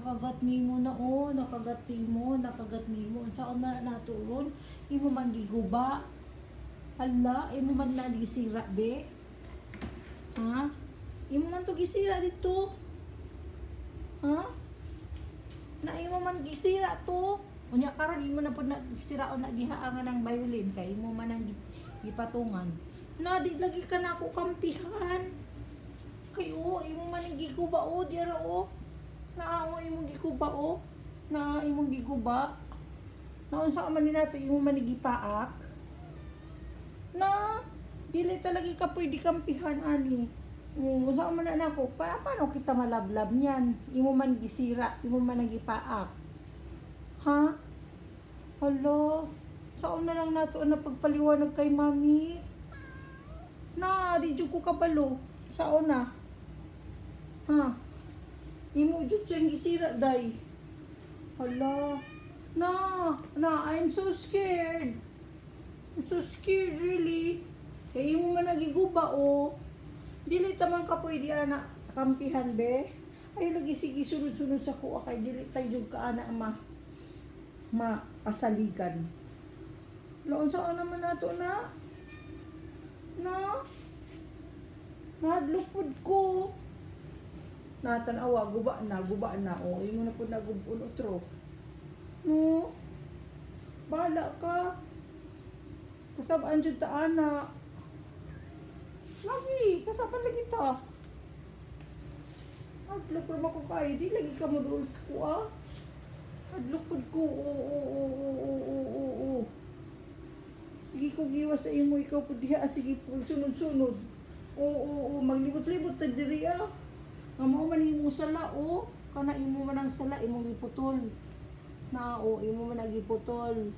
Nakagat nimo na o, nakagat nimo. Saan man naturon, imo man giguba. Hala, imo man nagisira be. Ha? Imo man to gisira dito. Ha? Na imo man gisira to. Unya karon imo na pud nagisira o nagihaangan ng violin kay imo man ang gipatungan. Na di lagi ka na ako kampihan. Kay o, imo man ang giguba o, dira o. Naawa imong gikuba o. Na imong giguba. Naunsa man ni nato imong manigipaak. Na dili talaga ka pwede kampihan ani. Unsa man na nako, paano kita malablab niyan? Imo man gisira, imo man nagipaak. Ha? Hala, saan na lang nato na pagpaliwanag kay mami? Na, di jud ko kabalo. Saan na? Ha? Imo jud siyang gisira, day. Hala. Na, I'm so scared. I'm so scared, really. Kaya imo man nagiguba, o. Dili tamang ka pwede, ana, kampihan, be. Ay, lagi sige, sunod-sunod sa kuha, kay dili tayo jud ka, ana, pasaligan. Laon saan naman nato, na? Nadlupod ko. Natanawa, guba na. O, imo na po nagubun otro. No? Bahala ka. Kasabaan dyan ta, anak. Lagi, kasaban lagi ta. Adlupod mo ko kayo. Di lagi ka mo doon sa kuha. Adlupod ko. Oo. Sige ko giwas sa imo. Ikaw po diha. Sige po, sunod-sunod. Oo. Maglibot-libot ta diri ah. Amo man imo sala o, kana imo man ang sala imong giputol. Na o imo man nagiputol.